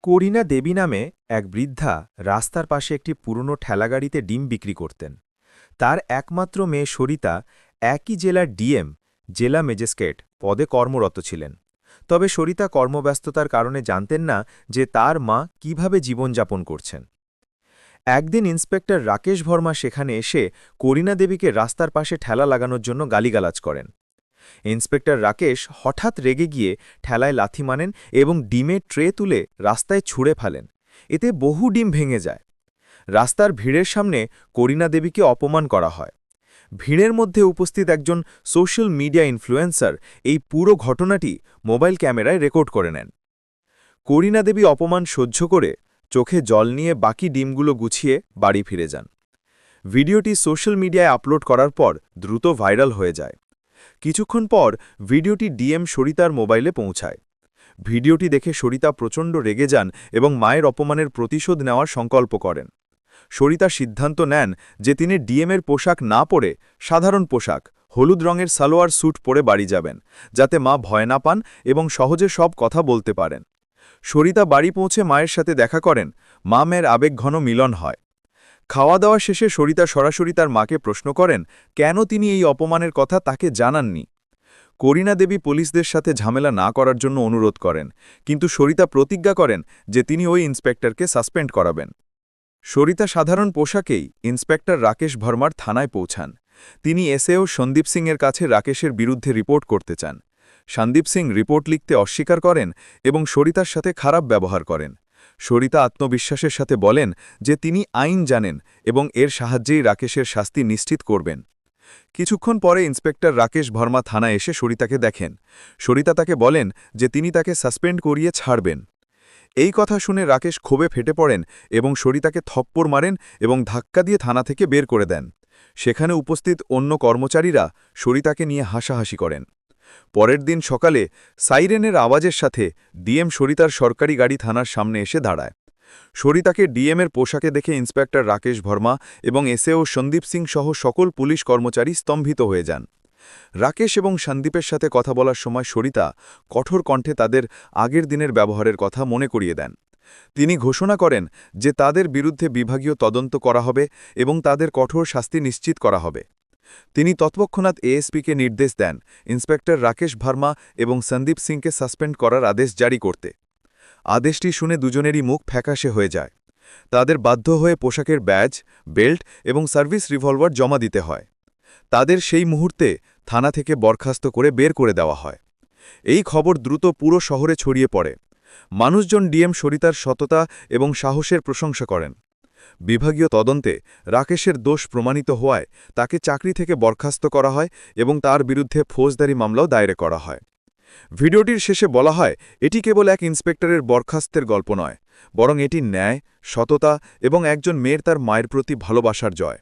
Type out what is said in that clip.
করিনা দেবী নামে এক বৃদ্ধা রাস্তার পাশে একটি পুরনো ঠেলাগাড়িতে ডিম বিক্রি করতেন। তার একমাত্র মেয়ে সরিতা একই জেলার ডিএম, জেলা ম্যাজিস্ট্রেট পদে কর্মরত ছিলেন। তবে সরিতা কর্মব্যস্ততার কারণে জানতেন না যে তার মা কিভাবে জীবনযাপন করছেন। একদিন ইন্সপেক্টর রাকেশ ভার্মা সেখানে এসে করিনা দেবীকে রাস্তার পাশে ঠেলা লাগানোর জন্য গালিগালাজ করেন। ইন্সপেক্টর রাকেশ হঠাৎ রেগে গিয়ে ঠেলায় লাথি মানেন এবং ডিমের ট্রে তুলে রাস্তায় ছুঁড়ে ফেলেন। এতে বহু ডিম ভেঙে যায়। রাস্তার ভিড়ের সামনে করিনা দেবীকে অপমান করা হয়। ভিড়ের মধ্যে উপস্থিত একজন সোশ্যাল মিডিয়া ইনফ্লুয়েন্সার এই পুরো ঘটনাটি মোবাইল ক্যামেরায় রেকর্ড করে নেন। করিনা দেবী অপমান সহ্য করে চোখে জল নিয়ে বাকি ডিমগুলো গুছিয়ে বাড়ি ফিরে যান। ভিডিওটি সোশ্যাল মিডিয়ায় আপলোড করার পর দ্রুত ভাইরাল হয়ে যায়। কিছুক্ষণ পর ভিডিওটি ডিএম সরিতার মোবাইলে পৌঁছায়। ভিডিওটি দেখে সরিতা প্রচণ্ড রেগে যান এবং মায়ের অপমানের প্রতিশোধ নেওয়ার সংকল্প করেন। সরিতা সিদ্ধান্ত নেন যে তিনি ডিএমের পোশাক না পরে সাধারণ পোশাক, হলুদ রঙের সালোয়ার স্যুট পরে বাড়ি যাবেন, যাতে মা ভয় না পান এবং সহজে সব কথা বলতে পারেন। সরিতা বাড়ি পৌঁছে মায়ের সাথে দেখা করেন। মা মেয়ের আবেগঘন মিলন হয়। খাওয়া দাওয়া শেষে সরিতা সরাসরি তার মাকে প্রশ্ন করেন কেন তিনি এই অপমানের কথা তাকে জানাননি। করিনা দেবী পুলিশদের সাথে ঝামেলা না করার জন্য অনুরোধ করেন, কিন্তু সরিতা প্রতিজ্ঞা করেন যে তিনি ওই ইন্সপেক্টরকে সাসপেন্ড করাবেন। সরিতা সাধারণ পোশাকেই ইন্সপেক্টর রাকেশ ভার্মার থানায় পৌঁছান। তিনি এসএও সন্দীপ সিংয়ের কাছে রাকেশের বিরুদ্ধে রিপোর্ট করতে চান। সন্দীপ সিং রিপোর্ট লিখতে অস্বীকার করেন এবং সরিতার সাথে খারাপ ব্যবহার করেন। সরিতা আত্মবিশ্বাসের সাথে বলেন যে তিনি আইন জানেন এবং এর সাহায্যেই রাকেশের শাস্তি নিশ্চিত করবেন। কিছুক্ষণ পরে ইন্সপেক্টর রাকেশ ভার্মা থানায় এসে সরিতাকে দেখেন। সরিতা তাকে বলেন যে তিনি তাকে সাসপেন্ড করিয়ে ছাড়বেন। এই কথা শুনে রাকেশ ক্ষোভে ফেটে পড়েন এবং সরিতাকে থপ্পড় মারেন এবং ধাক্কা দিয়ে থানা থেকে বের করে দেন। সেখানে উপস্থিত অন্য কর্মচারীরা সরিতাকে নিয়ে হাসাহাসি করেন। পরের দিন সকালে সাইরেনের আওয়াজের সাথে ডিএম সরিতার সরকারি গাড়ি থানার সামনে এসে দাঁড়ায়। সরিতাকে ডিএমের পোশাকে দেখে ইন্সপেক্টর রাকেশ ভার্মা এবং এসএও সন্দীপ সিং সহ সকল পুলিশ কর্মচারী স্তম্ভিত হয়ে যান। রাকেশ এবং সন্দীপের সাথে কথা বলার সময় সরিতা কঠোর কণ্ঠে তাদের আগের দিনের ব্যবহারের কথা মনে করিয়ে দেন। তিনি ঘোষণা করেন যে তাদের বিরুদ্ধে বিভাগীয় তদন্ত করা হবে এবং তাদের কঠোর শাস্তি নিশ্চিত করা হবে। তিনি তৎক্ষণাৎ এএসপিকে নির্দেশ দেন ইন্সপেক্টর রাকেশ ভার্মা এবং সন্দীপ সিংকে সাসপেন্ড করার আদেশ জারি করতে। আদেশটি শুনে দুজনেরই মুখ ফ্যাকাশে হয়ে যায়। তাদের বাধ্য হয়ে পোশাকের ব্যাজ, বেল্ট এবং সার্ভিস রিভলভার জমা দিতে হয়। তাদের সেই মুহূর্তে থানা থেকে বরখাস্ত করে বের করে দেওয়া হয়। এই খবর দ্রুত পুরো শহরে ছড়িয়ে পড়ে। মানুষজন ডিএম সরিতার সততা এবং সাহসের প্রশংসা করেন। বিভাগীয় তদন্তে রাকেশের দোষ প্রমাণিত হওয়ায় তাকে চাকরি থেকে বরখাস্ত করা হয় এবং তার বিরুদ্ধে ফৌজদারি মামলাও দায়ের করা হয়। ভিডিওটির শেষে বলা হয় এটি কেবল এক ইন্সপেক্টরের বরখাস্তের গল্প নয়, বরং এটি ন্যায়, সততা এবং একজন মেয়ের তার মায়ের প্রতি ভালোবাসার জয়।